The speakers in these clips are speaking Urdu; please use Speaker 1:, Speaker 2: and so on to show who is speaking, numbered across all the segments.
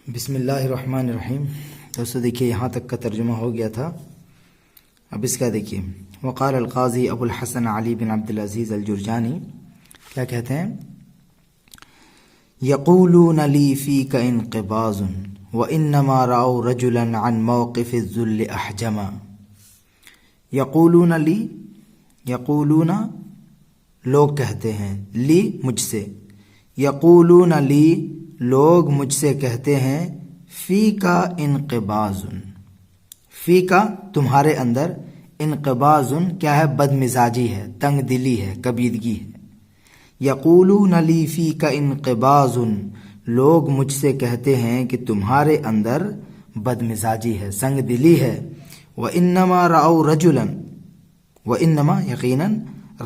Speaker 1: بسم اللہ الرحمن الرحیم۔ دوستو دیکھیے یہاں تک کا ترجمہ ہو گیا تھا، اب اس کا دیکھیے وقال القاضی ابو الحسن علی بن عبد العزیز الجرجانی کیا کہتے ہیں؟ یقولون لی فیک انقباض وانما رأوا رجلا عن موقف الذل احجما۔ یقولون لی، یقولون لوگ کہتے ہیں، لی مجھ سے، یقولون لی لوگ مجھ سے کہتے ہیں، فی کا انقباض، فی کا تمہارے اندر، انقباض کیا ہے؟ بد مزاجی ہے، تنگ دلی ہے، کبیدگی ہے۔ یقولون لی فی کا انقباض، لوگ مجھ سے کہتے ہیں کہ تمہارے اندر بد مزاجی ہے، سنگ دلی ہے۔ وانما رأوا رجلا، وانما یقیناً،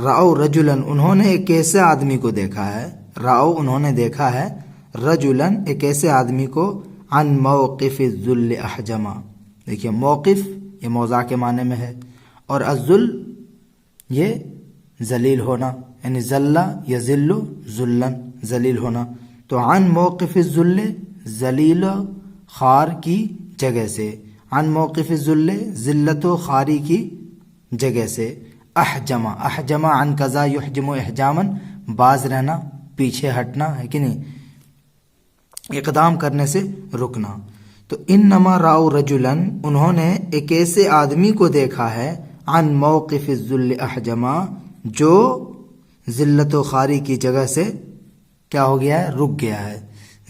Speaker 1: رأوا رجلا انہوں نے ایک ایسے آدمی کو دیکھا ہے، رأوا انہوں نے دیکھا ہے، رجلاً ایک ایسے آدمی کو، عن موقف الذل احجما۔ دیکھیے موقف یہ موضع کے معنی میں ہے، اور الذل یہ ذلیل ہونا، یعنی ذلہ یذل ذلن، ذلیل ہونا۔ تو عن موقف الذل ذلیل خوار کی جگہ سے، عن موقف الذل ذلت و خواری کی جگہ سے، احجما، احجما عن کذا یحجم احجاما، باز رہنا، پیچھے ہٹنا ہے کہ نہیں، اقدام کرنے سے رکنا۔ تو انما راؤ رجلن انہوں نے ایک ایسے آدمی کو دیکھا ہے، عن موقف الذل احجما جو ذلت و خواری کی جگہ سے کیا ہو گیا ہے؟ رک گیا ہے،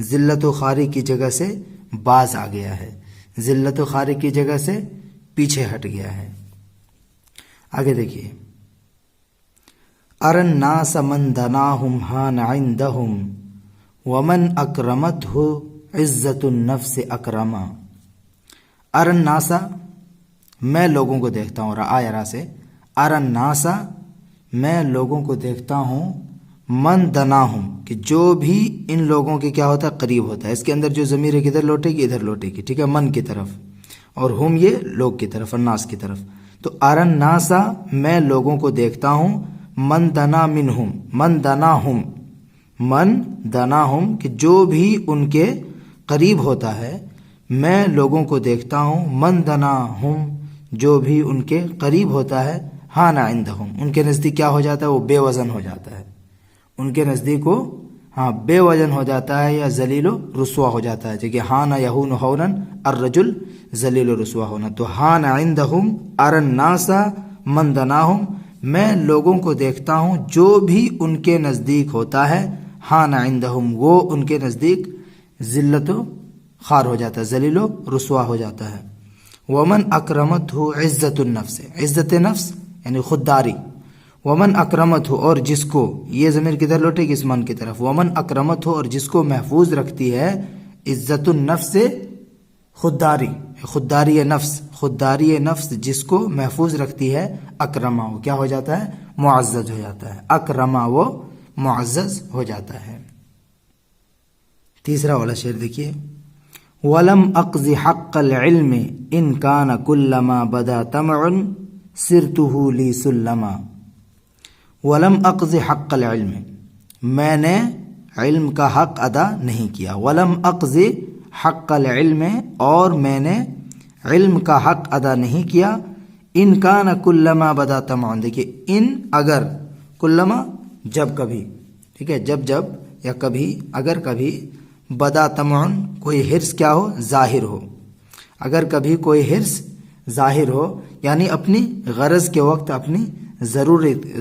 Speaker 1: ذلت و خواری کی جگہ سے باز آ گیا ہے، ذلت و خواری کی جگہ سے پیچھے ہٹ گیا ہے۔ آگے دیکھیے، ارى الناس من دناهم هان عندهم ومن اکرمته عزت النفس اکرما۔ ارى الناس میں لوگوں کو دیکھتا ہوں، رآ سے، ارى الناس میں لوگوں کو دیکھتا ہوں، من دناہم کہ جو بھی ان لوگوں کے کیا ہوتا ہے؟ قریب ہوتا ہے۔ اس کے اندر جو ضمیر ہے کدھر لوٹے گی؟ ادھر لوٹے گی، ٹھیک ہے، من کی طرف، اور ہم یہ لوگ کی طرف، الناس کی طرف۔ تو ارى الناس میں لوگوں کو دیکھتا ہوں، من دنا منہم، من دناہم، من دناہم کہ جو بھی ان کے قریب ہوتا ہے، میں لوگوں کو دیکھتا ہوں، من دناہم جو بھی ان کے قریب ہوتا ہے، ہان عندہم ان کے نزدیک کیا ہو جاتا ہے؟ وہ بے وزن ہو جاتا ہے، ان کے نزدیک وہ بے وزن ہو جاتا ہے، یا ذلیل و رسوا ہو جاتا ہے، جیسے ہان یہون ہونا الرجل ذلیل و رسوا ہونا۔ تو ہان عندہم ارى الناس من دناہم میں لوگوں کو دیکھتا ہوں جو بھی ان کے نزدیک ہوتا ہے، ہان عندہم وہ ان کے نزدیک ذلت و خوار ہو جاتا ہے، ذلیل و رسوا ہو جاتا ہے۔ ومن اکرمتہ عزت النفس، عزت نفس یعنی خودداری، ومن اکرمتہ اور جس کو، یہ ضمیر کدھر لوٹے گی؟ اس من کی طرف، ومن اکرمتہ اور جس کو محفوظ رکھتی ہے، عزت النفس خودداری، خودداری نفس، خودداری نفس جس کو محفوظ رکھتی ہے، اکرما وہ کیا ہو جاتا ہے؟ معزز ہو جاتا ہے، اکرما وہ معزز ہو جاتا ہے۔ تیسرا والا شعر دیکھیے، وَلَمْ أَقْضِ حَقَّ الْعِلْمِ إِنْ كَانَ كُلَّمَا بَدَا طَمْعٌ سِرْتُهُ لِي سُلَّمًا۔ وَلَمْ أَقْضِ حَقَّ الْعِلْمِ میں نے علم کا حق ادا نہیں کیا، وَلَمْ أَقْضِ حَقَّ الْعِلْمِ اور میں نے علم کا حق ادا نہیں کیا، ان کان کلما بدا طمع، دیکھیے ان اگر، کلما جب کبھی، ٹھیک ہے، جب جب یا کبھی، اگر کبھی، بدا طمع کوئی حرص کیا ہو؟ ظاہر ہو، اگر کبھی کوئی حرص ظاہر ہو، یعنی اپنی غرض کے وقت، اپنی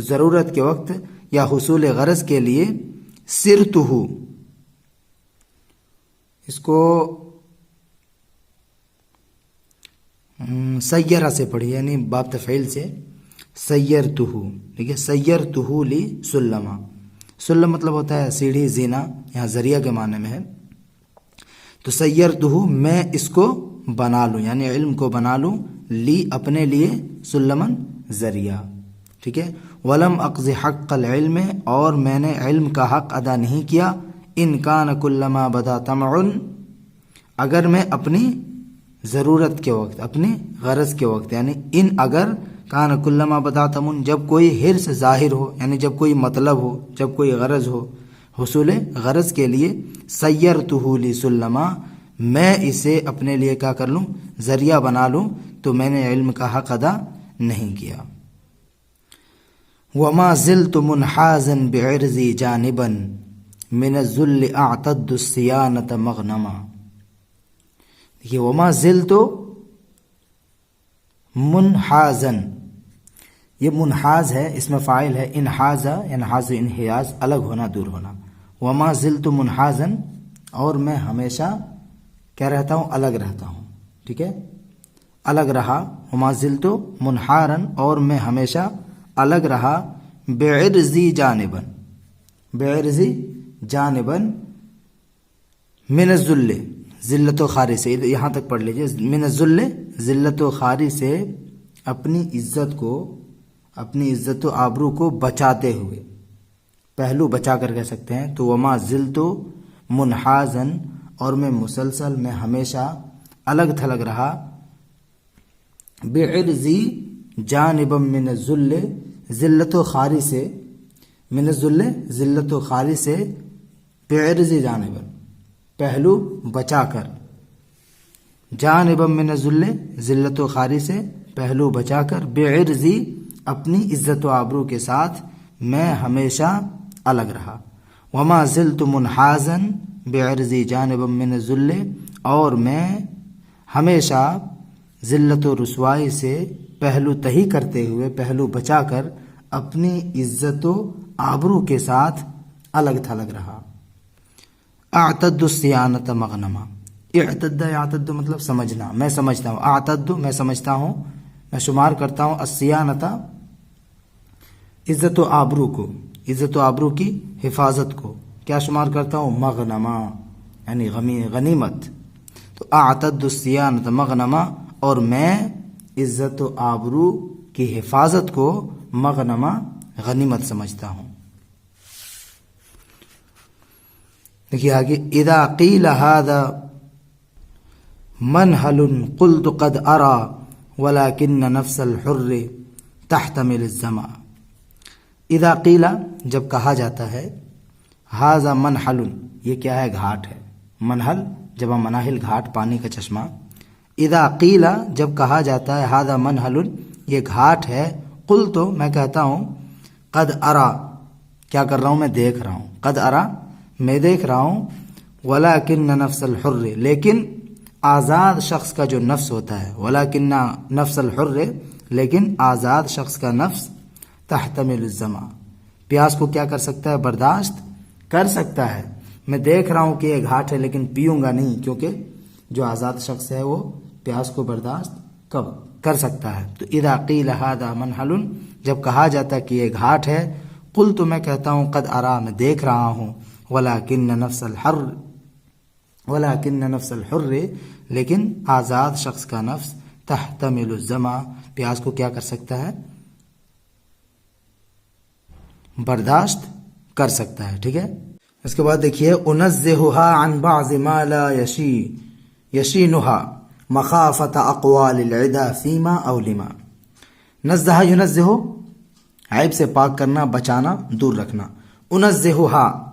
Speaker 1: ضرورت کے وقت یا حصول غرض کے لیے، سرتہ اس کو سیرہ سے پڑھی، یعنی باب تفعیل سے، سیرتہ، ٹھیک ہے، سیرتہ لی سلما، سلم مطلب ہوتا ہے سیڑھی، زینہ یہاں ذریعہ کے معنی میں ہے۔ تو سیرتہ میں اس کو بنا لوں، یعنی علم کو بنا لوں، لی اپنے لیے، سلمن ذریعہ، ٹھیک ہے۔ ولم اقض حق العلم اور میں نے علم کا حق ادا نہیں کیا، ان کان کلما بدا طمع اگر میں اپنی ضرورت کے وقت، اپنی غرض کے وقت، یعنی ان اگر کان کلما بدا طمع جب کوئی حرص ظاہر ہو، یعنی جب کوئی مطلب ہو، جب کوئی غرض ہو، حصول غرض کے لیے، سیرتہ لی سلما میں اسے اپنے لیے کیا کر لوں، ذریعہ بنا لوں، تو میں نے علم کا حق ادا نہیں کیا۔ وما زلت منحازا بعرضی جانبا من الذل اعتد الصیانة مغنما۔ دیکھیے وما زلت منحازا، یہ منحاز ہے، اس میں فاعل ہے، انحازا ینحاز انحیاز، الگ ہونا، دور ہونا۔ وما زلت منحازا، اور میں ہمیشہ کیا رہتا ہوں، الگ رہتا ہوں، ٹھیک ہے، الگ رہا۔ وما زلت منحارا، اور میں ہمیشہ الگ رہا، بعرضی جانبا، بعرضی جانبا من الذل، ذلت و خواری سے، یہاں تک پڑھ لیجئے، من الذل، ذلت و خواری سے، اپنی عزت کو، اپنی عزت و آبرو کو بچاتے ہوئے، پہلو بچا کر کہہ سکتے ہیں۔ تو وما زلت منحازا، اور میں مسلسل، میں ہمیشہ الگ تھلگ رہا، بعرضی جانبا من الذل، ذلت و خواری سے، من الذل، ذلت و خواری سے، بعرضی جانبا، پہلو بچا کر، جانبا من الذل، ذلت و خواری سے پہلو بچا کر، بعرضی، اپنی عزت و آبرو کے ساتھ میں ہمیشہ الگ رہا۔ وما زلت منحازا بعرضی جانبا من الذل، اور میں ہمیشہ ذلت و رسوائی سے پہلو تہی کرتے ہوئے، پہلو بچا کر، اپنی عزت و آبرو کے ساتھ الگ تھلگ رہا۔ اعتد الصیانة مغنما، اعتد مطلب سمجھنا، میں سمجھتا ہوں، اعتد میں سمجھتا ہوں، میں شمار کرتا ہوں، الصیانة عزت و آبرو کو، عزت و آبرو کی حفاظت کو کیا شمار کرتا ہوں، مغنما یعنی غنیمت۔ تو اعتد الصیانة مغنما، اور میں عزت و آبرو کی حفاظت کو مغنما غنیمت سمجھتا ہوں۔ دیکھیے آگے، اذا قیل هذا منحل قلت قد ارى ولكن نفس الحر تحتمل الظما۔ اذا قیل، جب کہا جاتا ہے، هذا منحل، یہ کیا ہے، گھاٹ ہے، منحل جب مناحل، گھاٹ، پانی کا چشمہ۔ اذا قیل، جب کہا جاتا ہے، هذا منحل، یہ گھاٹ ہے، قلت، میں کہتا ہوں، قد ارى، کیا کر رہا ہوں، میں دیکھ رہا ہوں، قد ارى، میں دیکھ رہا ہوں، ولیکن نفس الحر، لیکن آزاد شخص کا جو نفس ہوتا ہے، ولیکن نفس الحر، لیکن آزاد شخص کا نفس، تحتمل الظما، پیاس کو کیا کر سکتا ہے، برداشت کر سکتا ہے۔ میں دیکھ رہا ہوں کہ یہ گھاٹ ہے، لیکن پیوں گا نہیں، کیونکہ جو آزاد شخص ہے وہ پیاس کو برداشت کب کر سکتا ہے۔ تو اذا قیل هذا منحل، جب کہا جاتا ہے کہ یہ گھاٹ ہے، قلت، میں کہتا ہوں، قد ارى، میں دیکھ رہا ہوں، ولیکن نفس الحر، ولیکن نفس الحر، لیکن آزاد شخص کا نفس، تحتمل الظما، پیاس کو کیا کر سکتا ہے، برداشت کر سکتا ہے، ٹھیک ہے۔ اس کے بعد دیکھیے، انزہها عن بعض ما لا یشینها مخافت اقوال العدا فیما او لما۔ نزہ، ینزہ، عیب سے پاک کرنا، بچانا، دور رکھنا۔ انزہها،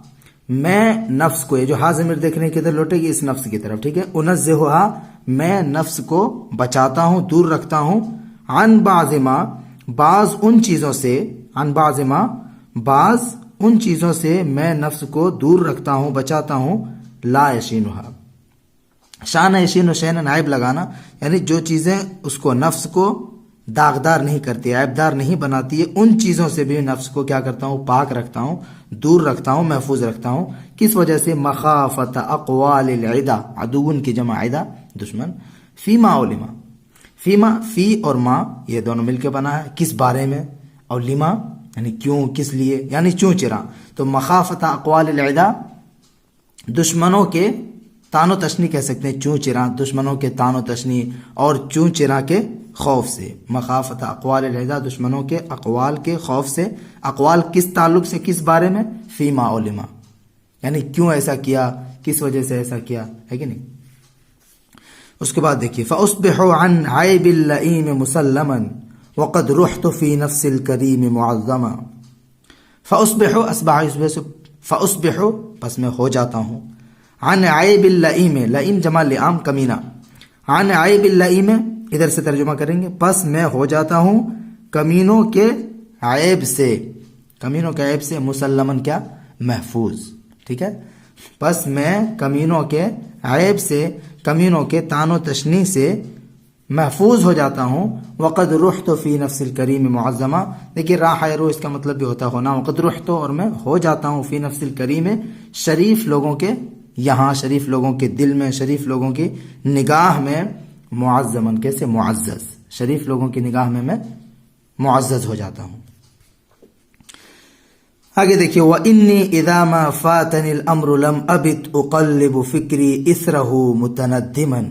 Speaker 1: میں نفس کو، یہ جو ہا ضمیر دیکھنے کی طرف لوٹے گی، اس نفس کی طرف، ٹھیک ہے، انزہها، میں نفس کو بچاتا ہوں، دور رکھتا ہوں، عن بعض ما، بعض ان چیزوں سے، عن بعض ما، بعض ان چیزوں سے میں نفس کو دور رکھتا ہوں، بچاتا ہوں، لا یشینها، شان یشین و شین، نائب لگانا، یعنی جو چیزیں اس کو، نفس کو داغدار نہیں کرتی، عیبدار نہیں بناتی ہے، ان چیزوں سے بھی نفس کو کیا کرتا ہوں، پاک رکھتا ہوں، دور رکھتا ہوں، محفوظ رکھتا ہوں۔ کس وجہ سے، مخافت اقوال العدا، عدون کی جمع عدا، دشمن، فیما او لما، فیما، فی اور ما، یہ دونوں مل کے بنا ہے، کس بارے میں، اور لما یعنی کیوں، کس لیے، یعنی چوں چرا۔ تو مخافت اقوال العدا، دشمنوں کے تان و تشنی کہہ سکتے ہیں، چوں چرا، دشمنوں کے تان و تشنی اور چوں چرا کے خوف سے، مخافت اقوال العدا، دشمنوں کے اقوال کے خوف سے۔ اقوال کس تعلق سے، کس بارے میں، فیما او لما، یعنی کیوں ایسا کیا، کس وجہ سے ایسا کیا، ہے کہ نہیں۔ اس کے بعد دیکھیے، فَأُصْبِحُ عَنْ عَيْبِ اللَّئِيمِ مُسَلَّمًا وَقَدْ رُحْتُ فِي نَفْسِ الْكَرِيمِ مُعَظَّمًا۔ فَأُصْبِحُ، أَصْبَحَ، فَأُصْبِحُ، پس میں ہو جاتا ہوں، عن عیب اللئیم، لئیم جمع لئام کمینہ، عن عیب اللئیم ادھر سے ترجمہ کریں گے پس میں ہو جاتا ہوں کمینوں کے عیب سے، کمینوں کے عیب سے مسلمن کیا محفوظ، ٹھیک ہے، پس میں کمینوں کے عیب سے، کمینوں کے طعن و تشنیع سے محفوظ ہو جاتا ہوں۔ وقد رحت فی نفس الکریم معظمہ، دیکھیے راح رو اس کا مطلب بھی ہوتا ہونا، وقد رحت اور میں ہو جاتا ہوں فی نفس الکریم شریف لوگوں کے یہاں، شریف لوگوں کے دل میں، شریف لوگوں کی نگاہ میں، معظمن کیسے معزز، شریف لوگوں کی نگاہ میں معزز ہو جاتا ہوں۔ آگے دیکھیے وَإِنِّي إِذَا مَا فَاتَنِ الْأَمْرُ لَمْ أَبِتْ أُقَلِّبُ فِكْرِي إِثْرَهُ مُتَنَدِّمًا،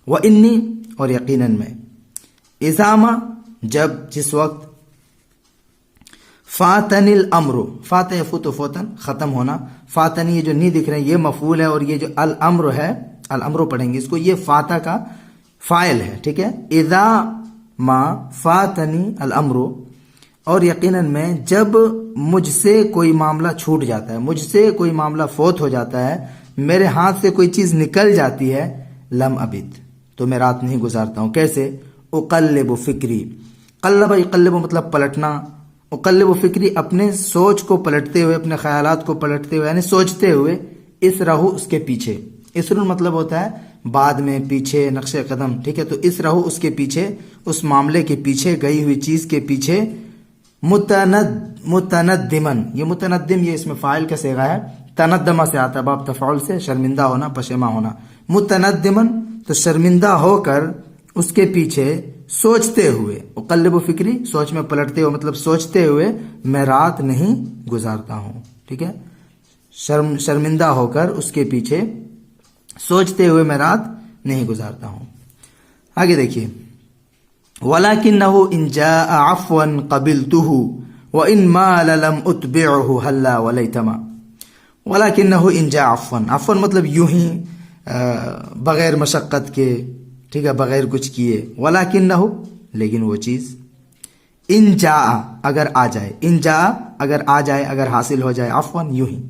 Speaker 1: وَإِنِّي اور یقیناً میں، اذا ما جب جس وقت، فاتن الامر، فات یفوت فوتن ختم ہونا، فاتن یہ جو نہیں دکھ رہے ہیں یہ مفعول ہے، اور یہ جو الامر ہے، الامر پڑھیں گے اس کو، یہ فاتح کا فاعل ہے، ٹھیک ہے، اذا ما فاتنی الامر، اور یقیناً میں جب مجھ سے کوئی معاملہ چھوٹ جاتا ہے، مجھ سے کوئی معاملہ فوت ہو جاتا ہے، میرے ہاتھ سے کوئی چیز نکل جاتی ہے، لم ابت تو میں رات نہیں گزارتا ہوں، کیسے، اقلب فکری، قلب یقلب مطلب پلٹنا، اقلب فکری اپنے سوچ کو پلٹتے ہوئے، اپنے خیالات کو پلٹتے ہوئے، یعنی سوچتے ہوئے، اس رہو اس کے پیچھے، اسر مطلب ہوتا ہے بعد میں، پیچھے، نقش قدم، ٹھیک ہے، تو اس رہو اس کے پیچھے، اس معاملے کے پیچھے، گئی ہوئی چیز کے پیچھے، متندمن، یہ متندم یہ اس میں فاعل کا صیغہ ہے، تندمہ سے آتا ہے، باب تفعول سے، شرمندہ ہونا، پشیماں ہونا، متندمن تو شرمندہ ہو کر اس کے پیچھے سوچتے ہوئے، اقلب فکری سوچ میں پلٹتے ہوئے مطلب سوچتے ہوئے میں رات نہیں گزارتا ہوں، ٹھیک ہے، شرمندہ ہو کر اس کے پیچھے سوچتے ہوئے میں رات نہیں گزارتا ہوں۔ آگے دیکھیے وَلَكِنَّهُ إِن جَاءَ عَفْوًا قَبِلْتُهُ وَإِن مَالَ لَمْ أُتْبِعُهُ هَلَّا وَلَيْتَمَا، وَلَكِنَّهُ إِن جَاءَ عَفْوًا مطلب یوں ہی بغیر مشقت کے، ٹھیک ہے، بغیر کچھ کیے، وَلَكِنَّهُ لیکن وہ چیز، ان جاء اگر آ جائے، ان جاء اگر آ جائے، اگر حاصل ہو جائے، عفواً یوں ہی،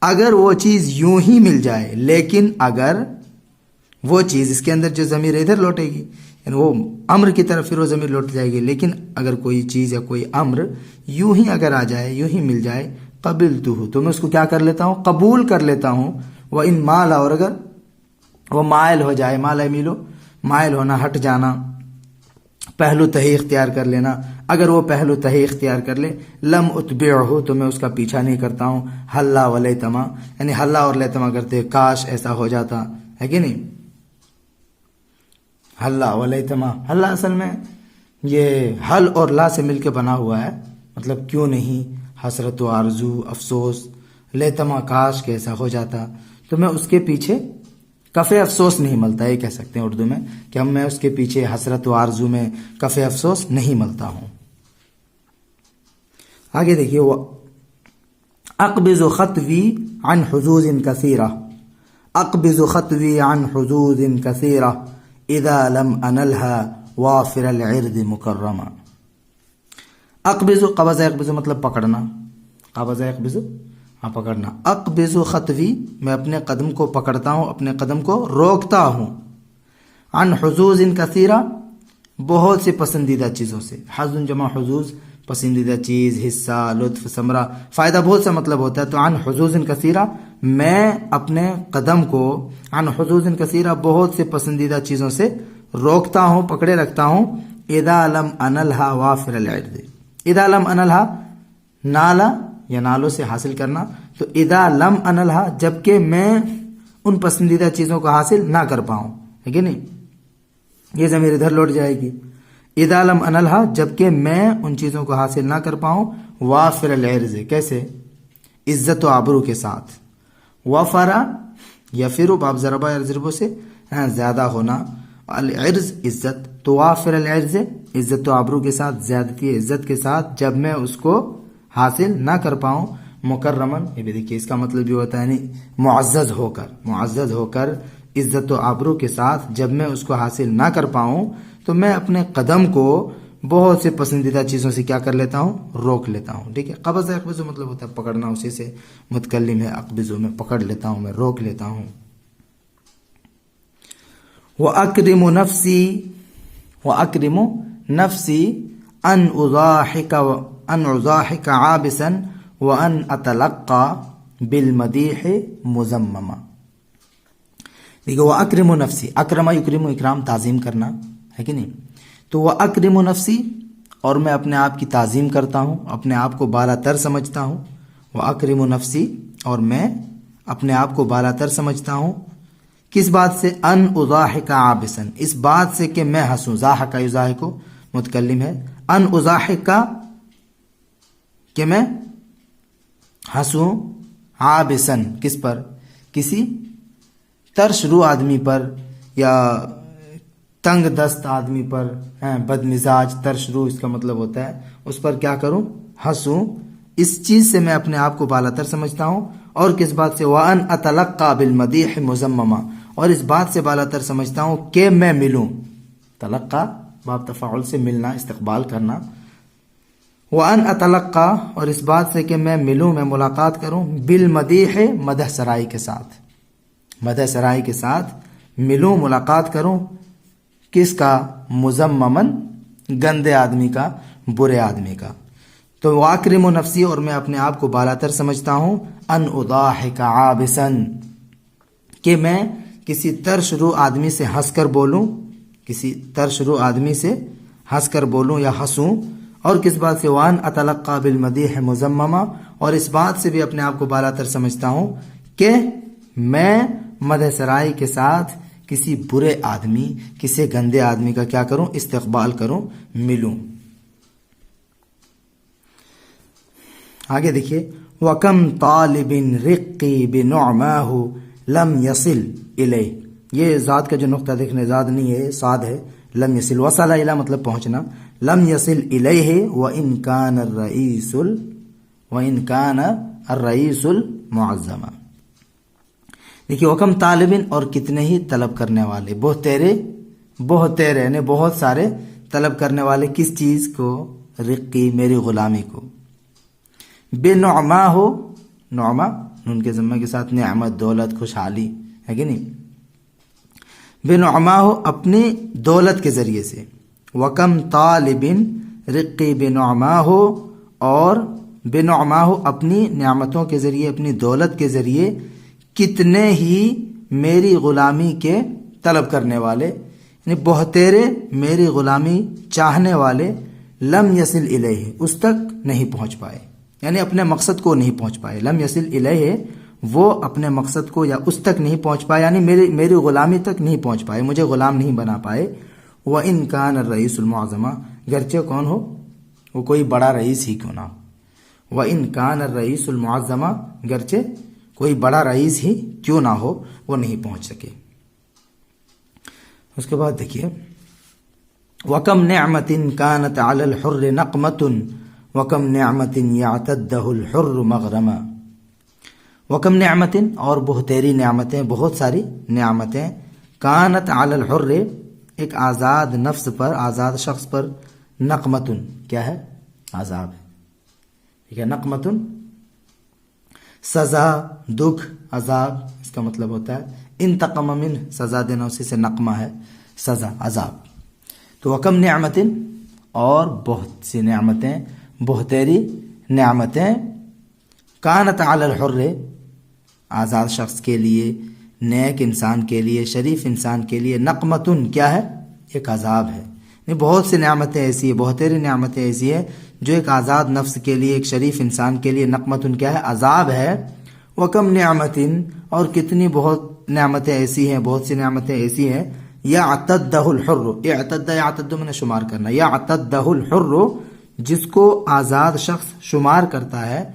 Speaker 1: اگر وہ چیز یوں ہی مل جائے، لیکن اگر وہ چیز، اس کے اندر جو ضمیر ادھر لوٹے گی، یعنی وہ امر کی طرف پھر وہ ضمیر لوٹ جائے گی، لیکن اگر کوئی چیز یا کوئی امر یوں ہی اگر آ جائے، یوں ہی مل جائے، قبلتہ تو میں اس کو کیا کر لیتا ہوں، قبول کر لیتا ہوں، وَإِن مَالَ اور اگر وہ مائل ہو جائے، مالا میلو مائل ہونا، ہٹ جانا، پہلو تہی اختیار کر لینا، اگر وہ پہلو تہی اختیار کر لے، لم اتبعہ تو میں اس کا پیچھا نہیں کرتا ہوں، حلا ولیتما یعنی حلا اور لیتما کرتے کاش ایسا ہو جاتا ہے کہ نہیں، حلا ولیتما، حلا اصل میں یہ حل اور لا سے مل کے بنا ہوا ہے، مطلب کیوں نہیں، حسرت و آرزو، افسوس، لیتما کاش کہ ایسا ہو جاتا، تو میں اس کے پیچھے کفِ افسوس نہیں ملتا، یہ کہہ سکتے ہیں اردو میں کہ میں اس کے پیچھے حسرت و آرزو میں کفِ افسوس نہیں ملتا ہوں۔ آگے دیکھیے وہ اقبض خطوی عن حظوظ کثیرہ، اقبض خطوی عن حظوظ کثیرہ اذا لم انلها وافر العرض مکرما، اقبض، قبض یقبض مطلب پکڑنا، قبض یقبض پکڑنا، اقبض خطوی میں اپنے قدم کو پکڑتا ہوں، اپنے قدم کو روکتا ہوں، عن حظوظ کثیرہ بہت سے پسندیدہ چیزوں سے، حظ جمع حظوظ پسندیدہ چیز، حصہ، لطف، ثمرہ، فائدہ بہت سا مطلب ہوتا ہے، تو عن حظوظ کثیرہ میں اپنے قدم کو، عن حظوظ کثیرہ بہت سے پسندیدہ چیزوں سے روکتا ہوں، پکڑے رکھتا ہوں، اذا لم انلها وافر العرض، اذا لم انلها نالا یا نالوں سے حاصل کرنا، تو اذا لم انلها جبکہ میں ان پسندیدہ چیزوں کو حاصل نہ کر پاؤں، ہے کہ نہیں، یہ ضمیر ادھر لوٹ جائے گی، اذا لم انلها جبکہ میں ان چیزوں کو حاصل نہ کر پاؤں، وافر العرض کیسے، عزت و آبرو کے ساتھ، وفرا یفر باب ضربہ یا ضربوں سے زیادہ ہونا، العرض عزت، تو وافر العرض عزت و آبرو کے ساتھ، زیادتی عزت کے ساتھ، جب میں اس کو حاصل نہ کر پاؤں، مکرمن یہ بھی دیکھیے اس کا مطلب یہ ہوتا ہے یعنی معزز ہو کر، معزز ہو کر عزت و آبرو کے ساتھ جب میں اس کو حاصل نہ کر پاؤں، تو میں اپنے قدم کو بہت سے پسندیدہ چیزوں سے کیا کر لیتا ہوں؟ روک لیتا ہوں. ٹھیک ہے. قبض اقبض مطلب ہوتا ہے پکڑنا، اسی سے متکلم ہے اقبض، میں پکڑ لیتا ہوں، میں روک لیتا ہوں. وَأَكْرِمُ نَفْسِي أَنْ أُضَاحِكَ عَابِسًا وَأَنْ أَتَلَقَّى بِالْمَدِيحِ مُزَمَّمًا. دیکھو وَأَكْرِمُ نَفْسِي، اکرم یکرم، اکرام تعظیم کرنا ہے کہ نہیں؟ تو وَأَكْرِمُ نَفْسِي، اور میں اپنے آپ کی تعظیم کرتا ہوں، اپنے آپ کو بالا تر سمجھتا ہوں. وَأَكْرِمُ نَفْسِي، اور میں اپنے آپ کو بالا تر سمجھتا ہوں. کس بات سے؟ ان اضاحک عابسا، اس بات سے کہ میں ہنسوں. ضاحک یضاحک متکلم ہے. ان اضاحک، کہ میں ہنسوں. عابسا، کس پر؟ کسی ترش رو آدمی پر، یا تنگ دست آدمی پر، بد مزاج، ترش رو اس کا مطلب ہوتا ہے، اس پر کیا کروں؟ ہنسوں. اس چیز سے میں اپنے آپ کو بالا تر سمجھتا ہوں. اور کس بات سے؟ وَأَنْ أَتَلَقَّى بِالْمَدِيحِ مُزَمَّمًا، اور اس بات سے بالا تر سمجھتا ہوں کہ میں ملوں. تلقّى باب تفاعل سے ملنا، استقبال کرنا. وَأَنْ أَتَلَقَّى، اور اس بات سے کہ میں ملوں، میں ملاقات کروں. بالمدیح، مدح سرائی کے ساتھ، مدح سرائی کے ساتھ ملوں، ملاقات کروں. کس کا؟ مزممن، گندے آدمی کا، برے آدمی کا. تو وَأَكْرِمُ نَفْسِي، اور میں اپنے آپ کو بالا تر سمجھتا ہوں. ان اضاحک عابسا، کہ میں کسی ترش رو آدمی سے ہنس کر بولوں، کسی ترش رو آدمی سے ہنس کر بولوں یا ہنسوں. اور کس بات سے؟ وَأَنْ أَتَلَقَّى بِالْمَدِيحِ مُزَمَّمًا، اور اس بات سے بھی اپنے آپ کو بالا تر سمجھتا ہوں کہ میں مدح سرائی کے ساتھ کسی برے آدمی، کسی گندے آدمی کا کیا کروں؟ استقبال کروں، ملوں. آگے دیکھیے. وَكَمْ طَالِبٍ رِقِّي بِنُعْمَاهُ لَمْ يَصِلْ إِلَيْهِ، یہ ذات کا جو نقطہ دیکھنے، ذات نہیں ہے، صاد ہے. لم يصل، وصل الى مطلب پہنچنا. لم يصل إليه وإن كان الرئيس المعظم. دیکھیے وکم طالبن، اور کتنے ہی طلب کرنے والے، بہت تیرے یعنی بہت سارے طلب کرنے والے. کس چیز کو؟ رقی، میری غلامی کو. بے نعما ہو، نعما نون کے ضمہ کے ساتھ، نعمت، دولت، خوشحالی ہے کہ نہیں؟ بے نعما ہو، اپنی دولت کے ذریعے سے. وکم طالبن رقی بے نعما ہو، اور بے نعما ہو، اپنی نعمتوں کے ذریعے، اپنی دولت کے ذریعے. کتنے ہی میری غلامی کے طلب کرنے والے، یعنی بہتیرے میری غلامی چاہنے والے. لم یصل الیہ، اس تک نہیں پہنچ پائے، یعنی اپنے مقصد کو نہیں پہنچ پائے. لم یصل الیہ، وہ اپنے مقصد کو یا اس تک نہیں پہنچ پائے، یعنی میری غلامی تک نہیں پہنچ پائے، مجھے غلام نہیں بنا پائے. وَإِنْ كَانَ الرَّئِيسُ الْمُعَظَّمَ، گرچہ کون ہو؟ وہ کوئی بڑا رئیس ہی کیوں نہ ہو. وَإِنْ كَانَ الرَّئِيسُ الْمُعَظَّمَ، گرچہ کوئی بڑا رئیس ہی کیوں نہ ہو، وہ نہیں پہنچ سکے. اس کے بعد دیکھیے. وَكَمْ نِعْمَةٍ كَانَتْ عَلَى الْحُرِّ نَقْمَةٌ وَكَمْ نِعْمَةٍ يَعْتَدَّهُ الْحُرُّ مَغْرَمًا. وَكَمْ نِعْمَةٍ، اور بہتری نعمتیں، بہت ساری نعمتیں. كَانَتْ عَلَى الْحُرِّ، ایک آزاد نفس پر، آزاد شخص پر. نقمتن، کیا ہے؟ عذاب ہے. ٹھیک ہے. نقمتن سزا، دکھ، عذاب، اس کا مطلب ہوتا ہے. انتقم من، سزا دینا، اسی سے نقمہ ہے سزا، عذاب. تو وکم نعمتن، اور بہت سی نعمتیں، بہتری نعمتیں. کانت علی الحر، آزاد شخص کے لیے، نیک انسان کے لیے، شریف انسان کے لیے. نقمتن کیا ہے؟ ایک عذاب ہے. بہت سی نعمتیں ایسی ہیں، بہتری نعمتیں ایسی ہیں جو ایک آزاد نفس کے لیے، ایک شریف انسان کے لیے نقمتن کیا ہے؟ عذاب ہے. وکم نعمتن، اور کتنی بہت نعمتیں ایسی ہیں، بہت سی نعمتیں ایسی ہیں. یعتدہ الحر، یعتد میں نے شمار کرنا. یعتدہ الحر، جس کو آزاد شخص شمار کرتا ہے.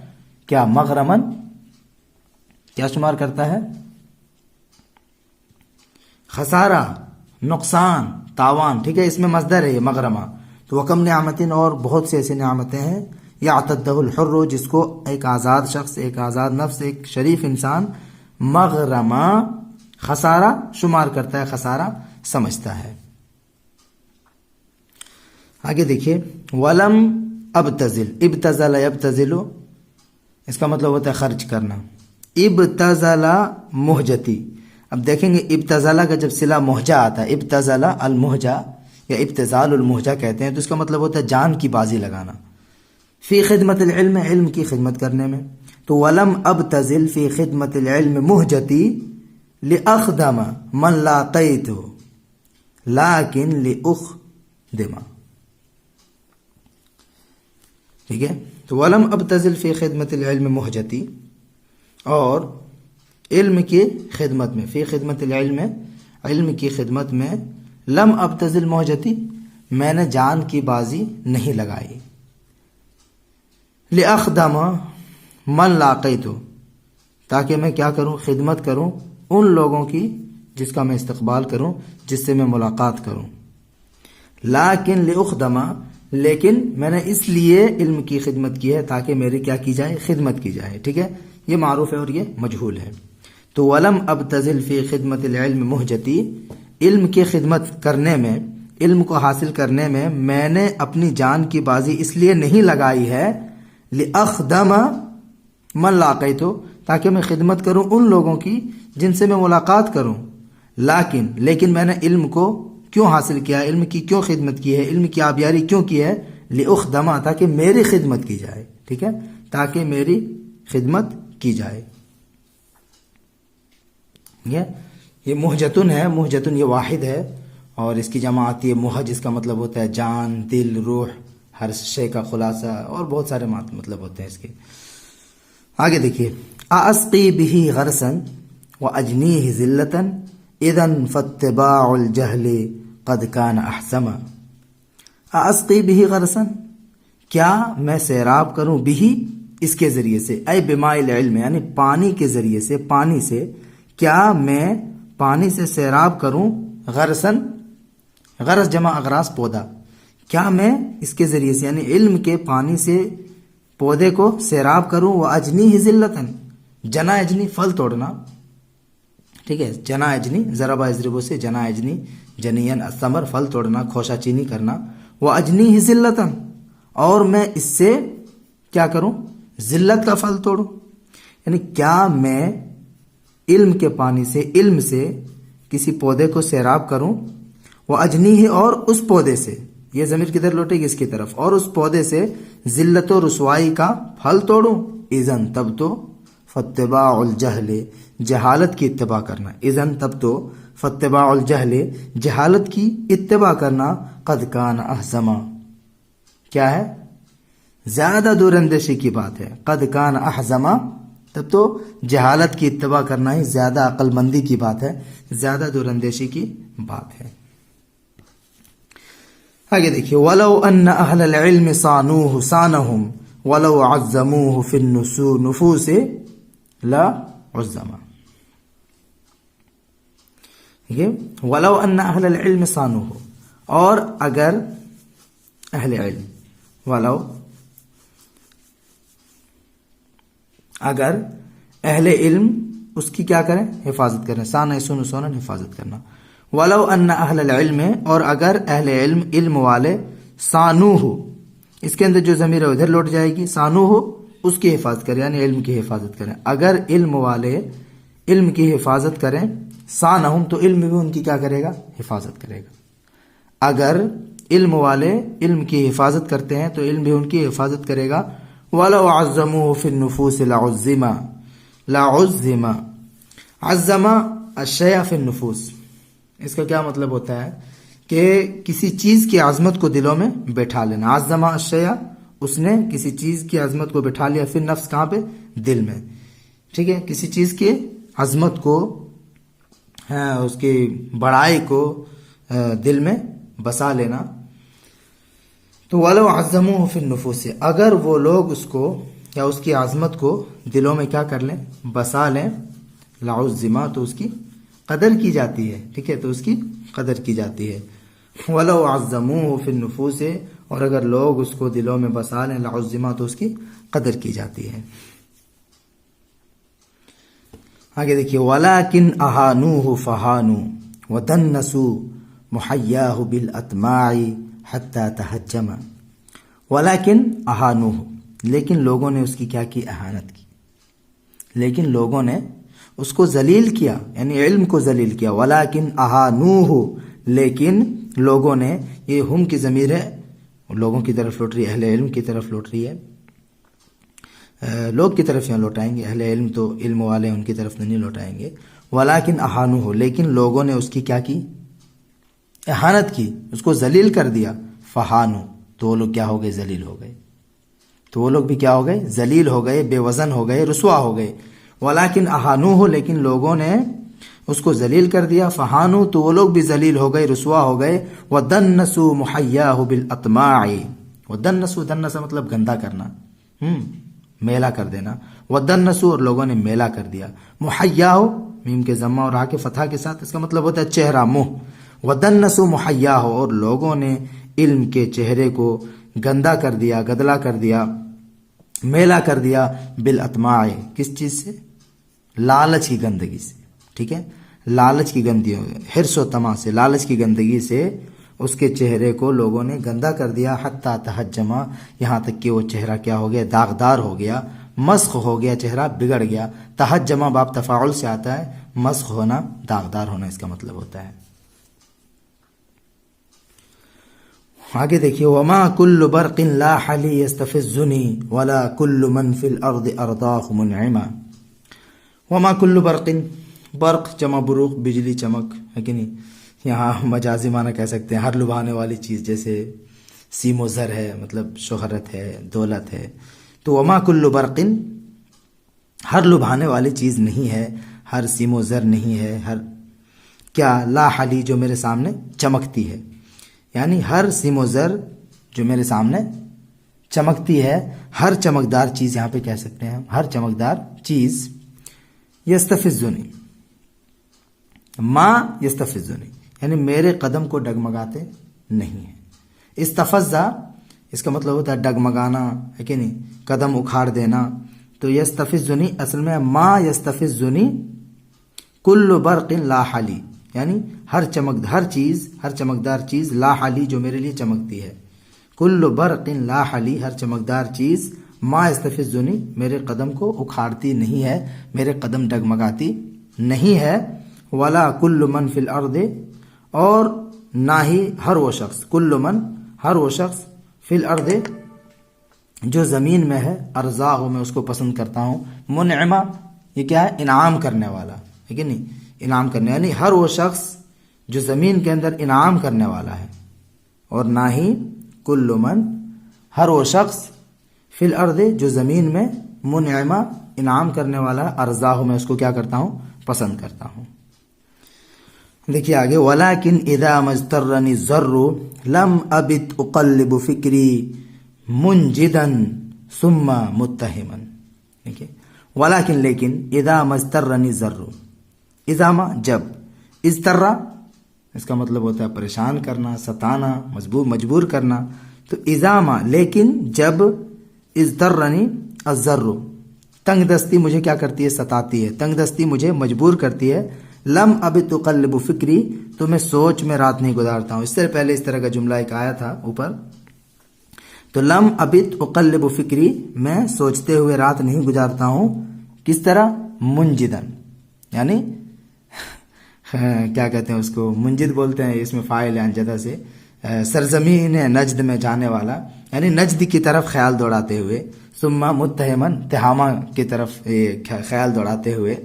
Speaker 1: کیا؟ مغرمن، کیا شمار کرتا ہے؟ خسارہ، نقصان، تاوان. ٹھیک ہے. اس میں مصدر ہے یہ مغرمہ. تو وکم نعمتن، اور بہت سی ایسی نعمتیں ہیں. یعتدہ الحر، جس کو ایک آزاد شخص، ایک آزاد نفس، ایک شریف انسان مغرمہ، خسارہ شمار کرتا ہے، خسارہ سمجھتا ہے. آگے دیکھیے ولم ابتزل، ابتزل یبتزلو اس کا مطلب ہوتا ہے خرچ کرنا. ابتزلا مہجتی، اب دیکھیں گے ابتزلا کا جب صلہ مہجہ آتا ہے، ابتزلا المہجہ یا ابتزال المہجہ کہتے ہیں، تو اس کا مطلب ہوتا ہے جان کی بازی لگانا. فی خدمت العلم، علم کی خدمت کرنے میں. تو ولم ابتزل فی خدمت العلم مہجتی لأخدم من لاقیتہ لیکن لأخدم. ٹھیک ہے، تو ولم ابتزل فی خدمت العلم مہجتی، اور علم کی خدمت میں، فی خدمت العلم، علم کی خدمت میں، لم ابتزل مہجتی میں نے جان کی بازی نہیں لگائی. لأخدم من لاقیتہ تاکہ میں کیا کروں، خدمت کروں ان لوگوں کی جس کا میں استقبال کروں، جس سے میں ملاقات کروں. لیکن لأخدم، لیکن میں نے اس لیے علم کی خدمت کی ہے تاکہ میری کیا کی جائے، خدمت کی جائے. ٹھیک ہے، یہ معروف ہے اور یہ مجہول ہے. تو ولم ابتزل فی خدمت العلم مہجتی، علم کی خدمت کرنے میں، علم کو حاصل کرنے میں نے اپنی جان کی بازی اس لیے نہیں لگائی ہے، لأخدم من لاقیتہ تاکہ میں خدمت کروں ان لوگوں کی جن سے میں ملاقات کروں. لیکن میں نے علم کو کیوں حاصل کیا، علم کی کیوں خدمت کی ہے، علم کی آبیاری کیوں کی ہے، لأخدم تاکہ میری خدمت کی جائے. ٹھیک ہے، تاکہ میری خدمت کی جائے. یہ مہجتن ہے، مہجتن یہ واحد ہے، اور اس کی جمع آتی ہے مہج، اس کا مطلب ہوتا ہے جان، دل، روح، ہر شے کا خلاصہ، اور بہت سارے مطلب ہوتے ہیں اس کے. آگے دیکھیے اَأَسْقِي بِهِ غَرْسًا وَأَجْنِيهِ ذِلَّةً اِذًا فَاتِّبَاعُ الْجَهْلِ قَدْ كَانَ أَحْسَمَ. اَأَسْقِي بِهِ غَرْسًا، کیا میں سیراب کروں، بِهِ اس کے ذریعے سے، اے بِمَاءِ الْعِلْمِ یعنی پانی کے ذریعے سے، پانی سے، کیا میں پانی سے سیراب کروں، غرسن، غرس جمع اغراس پودا، کیا میں اس کے ذریعے سے یعنی علم کے پانی سے پودے کو سیراب کروں. وہ اجنی ذلتن، جنا اجنی پھل توڑنا. ٹھیک ہے، جنا اجنی ضربہ اضربو سے جنا اجنی، جنین الثمر پھل توڑنا، کھوشا چینی کرنا. وہ اجنی ذلتن، اور میں اس سے کیا کروں، ذلت کا پھل توڑوں. یعنی کیا میں علم کے پانی سے، علم سے کسی پودے کو سیراب کروں. وہ اجنی ہی، اور اس پودے سے، یہ ضمیر کدھر لوٹے گی، اس کی طرف، اور اس پودے سے ذلت و رسوائی کا پھل توڑوں. اذن تب تو فاتباع الجہل، جہالت کی اتباع کرنا. اذن تب تو فاتباع الجہل، جہالت کی اتباع کرنا. قد کان احزما، کیا ہے، زیادہ دور اندیشی کی بات ہے. قد کان احزما، تب تو جہالت کی اتباع کرنا ہی زیادہ عقل مندی کی بات ہے، زیادہ دور اندیشی کی بات ہے. آگے دیکھیے وَلَوْ أَنَّ أَهْلَ الْعِلْمِ صَانُوهُ صَانَهُمْ وَلَوْ عَزَّمُوهُ فِي النُّفُوسِ لَعُزَّمَ. وَلَوْ أَنَّ أَهْلَ الْعِلْمِ صَانُوهُ، اور اگر اہل علم، ولو اگر اہل علم اس کی کیا کریں، حفاظت کریں. سانہ سن سونن حفاظت کرنا. ولو ان اہل العلم، اور اگر اہل علم، علم والے، صانوہ، اس کے اندر جو ضمیر ہے ادھر لوٹ جائے گی، صانوہ اس کی حفاظت کریں یعنی علم کی حفاظت کریں. اگر علم والے علم کی حفاظت کریں، صانہم تو علم بھی ان کی کیا کرے گا، حفاظت کرے گا. اگر علم والے علم کی حفاظت کرتے ہیں تو علم بھی ان کی حفاظت کرے گا. وَلَوْ عَزَّمُوهُ فِي النُّفُوسِ لَعُزِّمَ. لَعُزِّمَ، عَزَّمَ الشَّيْءَ فِي النُّفُوسِ، اس کا کیا مطلب ہوتا ہے کہ کسی چیز کی عظمت کو دلوں میں بیٹھا لینا. عَزَّمَ الشَّيْءَ، اس نے کسی چیز کی عظمت کو بٹھا لیا. پھر نفس کہاں پہ، دل میں. ٹھیک ہے، کسی چیز کی عظمت کو، اس کی بڑائی کو دل میں بسا لینا. تو وَلَوْ عَزَّمُوهُ فِي النُّفُوسِ، اگر وہ لوگ اس کو یا اس کی عظمت کو دلوں میں کیا کر لیں، بسا لیں. لَعُزِّمَ، تو اس کی قدر کی جاتی ہے. ٹھیک ہے، تو اس کی قدر کی جاتی ہے. وَلَوْ عَزَّمُوهُ فِي النُّفُوسِ، اور اگر لوگ اس کو دلوں میں بسا لیں، لَعُزِّمَ، تو اس کی قدر کی جاتی ہے. آگے دیکھیے وَلَكِنْ أَهَانُوهُ فَهَانُوا وَدَنَّسُوا مُحَيَّاهُ بِالْأَطْمَاعِ حتی تہجم ولیکن اہانوہ، لیکن لوگوں نے اس کی کیا کی؟ اہانت کی، لیکن لوگوں نے اس کو ذلیل کیا، یعنی علم کو ذلیل کیا. ولیکن اہانوہ، لیکن لوگوں نے، یہ ہم کی ضمیر ہے، لوگوں کی طرف لوٹ رہی ہے، اہل علم کی طرف لوٹ رہی ہے، لوگ کی طرف یہاں لوٹائیں گے، اہل علم تو علم والے ان کی طرف نہیں لوٹائیں گے. ولیکن اہانوہ، لیکن لوگوں نے اس کی کیا کی؟ اہانت کی، اس کو ذلیل کر دیا. فہانو، تو وہ لوگ کیا ہو گئے؟ ذلیل ہو گئے. تو وہ لوگ بھی کیا ہو گئے؟ ذلیل ہو گئے، بے وزن ہو گئے، رسوا ہو گئے. ولیکن اہانوہ، لیکن لوگوں نے اس کو ذلیل کر دیا. فہانو، تو وہ لوگ بھی ذلیل ہو گئے، رسوا ہو گئے. ودنسوا محیاہ بالاطماع، ودنسوا، دنس مطلب گندا کرنا، میلا کر دینا. ودنسوا، اور لوگوں نے میلا کر دیا. محیاہ، میم کے ضمہ اور آ کے فتحہ کے ساتھ، اس کا مطلب ہوتا ہے چہرہ، منہ. ودنسوا محیاہ، اور لوگوں نے علم کے چہرے کو گندا کر دیا، گدلا کر دیا، میلا کر دیا. بالاطماع، کس چیز سے؟ لالچ کی گندگی سے. ٹھیک ہے، لالچ کی گندگی، حرص و طمع سے، لالچ کی گندگی سے اس کے چہرے کو لوگوں نے گندا کر دیا. حتی تہجما، یہاں تک کہ وہ چہرہ کیا ہو گیا؟ داغدار ہو گیا، مسخ ہو گیا، چہرہ بگڑ گیا. تہجما باب تفاعل سے آتا ہے، مسخ ہونا، داغدار ہونا اس کا مطلب ہوتا ہے. آگے دیکھیے، وما کل برق لاح لی یستفزنی ولا کل من فی الارض ارضاہ منعما. وما کل برق، برق جمع بروق، بجلی، چمک، ہے کہ نہیں؟ یہاں مجازی معنی کہہ سکتے ہیں، ہر لبھانے والی چیز، جیسے سیم و زر ہے، مطلب شہرت ہے، دولت ہے. تو وما کل برق، ہر لبھانے والی چیز نہیں ہے، ہر سیم و زر نہیں ہے، ہر کیا؟ لاح لی، جو میرے سامنے چمکتی ہے، یعنی ہر سیم و زر جو میرے سامنے چمکتی ہے، ہر چمکدار چیز، یہاں پہ کہہ سکتے ہیں ہر چمکدار چیز. یستفزنی، ما یستفزنی، یعنی میرے قدم کو ڈگمگاتے نہیں ہیں. استفزا، اس کا مطلب ہوتا ہے ڈگمگانا، ہے کہ نہیں؟ قدم اکھاڑ دینا. تو یستفزنی اصل میں ما یستفزنی کل برق لاح لی، یعنی ہر چمکدار چیز، لاح لی، جو میرے لیے چمکتی ہے. کل برق لاح لی، ہر چمکدار چیز، ما یستفزنی، میرے قدم کو اکھاڑتی نہیں ہے، میرے قدم ڈگمگاتی نہیں ہے. ولا کل من فی الارض، اور نہ ہی ہر وہ شخص، کل من، ہر وہ شخص، فی الارض، جو زمین میں ہے، ارزاہ، میں اس کو پسند کرتا ہوں. منعما، یہ کیا ہے؟ انعام کرنے والا، ہے کہ نہیں؟ انعام کرنے، یعنی ہر وہ شخص جو زمین کے اندر انعام کرنے والا ہے. اور نہ ہی کل من، ہر وہ شخص، فی الارض، جو زمین میں، منعما، انعام کرنے والا ہے، ارزاہ، میں اس کو کیا کرتا ہوں؟ پسند کرتا ہوں. دیکھیے آگے، ولیکن اذا مجترنی الذر لم ابت اقلب فکری منجدا ثم متہما. دیکھیے، ولیکن، لیکن، اذا مجترنی الذر، اذا ما، جب، اضطرا، اس کا مطلب ہوتا ہے پریشان کرنا، ستانا، مجبور کرنا. تو اذا ما، لیکن، جب، اضطرنی الذر، تنگ دستی مجھے کیا کرتی ہے؟ ستاتی ہے، تنگ دستی مجھے مجبور کرتی ہے. لم ابت اقلب فکری، تو میں سوچ میں رات نہیں گزارتا ہوں. اس سے پہلے اس طرح کا جملہ ایک آیا تھا اوپر. تو لم ابت اقلب فکری، میں سوچتے ہوئے رات نہیں گزارتا ہوں. کس طرح؟ منجدن، یعنی کیا کہتے ہیں اس کو؟ منجد بولتے ہیں، اس میں فاعل ہے انجدہ سے. سرزمین نجد میں جانے والا، یعنی نجد کی طرف خیال دوڑاتے ہوئے. ثم متہمن، تہامہ کی طرف خیال دوڑاتے ہوئے.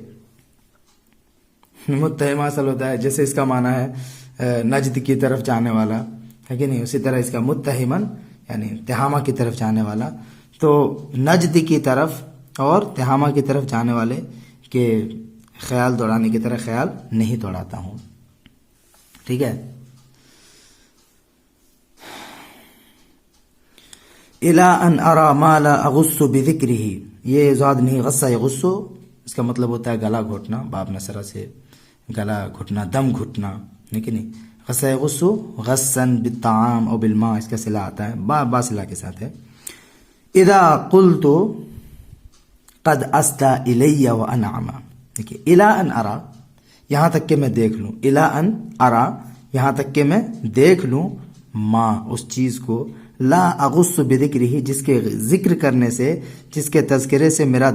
Speaker 1: متہمہ اصل ہوتا ہے، جیسے اس کا معنی ہے نجد کی طرف جانے والا، ہے کہ نہیں؟ اسی طرح اس کا متہمن یعنی تہامہ کی طرف جانے والا. تو نجد کی طرف اور تہامہ کی طرف جانے والے کے خیال دوڑانے کی طرح خیال نہیں دوڑاتا ہوں. ٹھیک ہے. الا ان ارى ما لا اغص بذکرہ، یہ زاد نہیں، غصہ یغص، اس کا مطلب ہوتا ہے گلا گھٹنا، باب نصرہ سے گلا گھٹنا، دم گھٹنا، لیکن نہیں. غصہ یغص غصن بالطعام او بالماء، اس کا صلہ آتا ہے، با صلہ کے ساتھ ہے. اذا قلت قد اسدى الی وانعم، دیکھیے، الا ان ارى، یہاں تک کہ میں دیکھ لوں، الا ان ارى، یہاں تک کہ میں دیکھ لوں، ما اس چیز کو، لا اغص بذکرہ جس کے ذکر کرنے سے، جس کے تذکرے سے میرا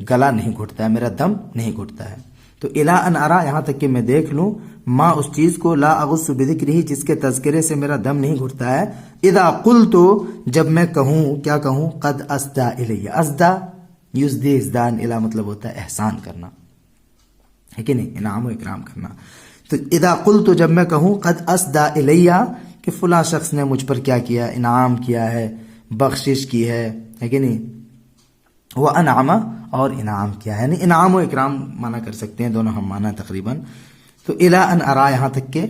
Speaker 1: گلا نہیں گھٹتا ہے، میرا دم نہیں گھٹتا ہے۔ تو الی ان ارا یہاں تک کہ میں دیکھ لوں، ما اس چیز کو، لا اغص بذکرہ جس کے تذکرے سے میرا دم نہیں گھٹتا ہے، اذا قلت جب میں کہوں، کیا کہوں، قد اسدى الی، اسدى یسدی ازدان الی مطلب ہوتا ہے احسان کرنا، ہے کہ نہیں، انعام و اکرام کرنا۔ تو اذا قلت جب میں کہوں، قد اسدى الی کہ فلاں شخص نے مجھ پر کیا کیا، انعام کیا ہے، بخشش کی ہے کہ نہیں، وانعم اور انعام کیا ہے، یعنی انعام و اکرام مانا کر سکتے ہیں، دونوں ہم مانا تقریباً۔ تو الی ان ارا یہاں تک کہ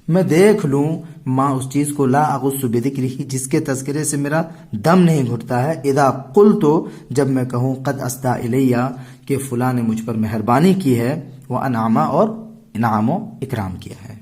Speaker 1: میں دیکھ لوں، ما اس چیز کو، لا اغص بذکرہ جس کے تذکرے سے میرا دم نہیں گھٹتا ہے، اذا قلت جب میں کہوں، قد اسدى الی کہ فلاں نے مجھ پر مہربانی کی ہے، وانعم اور انعام و اکرام کیا ہے۔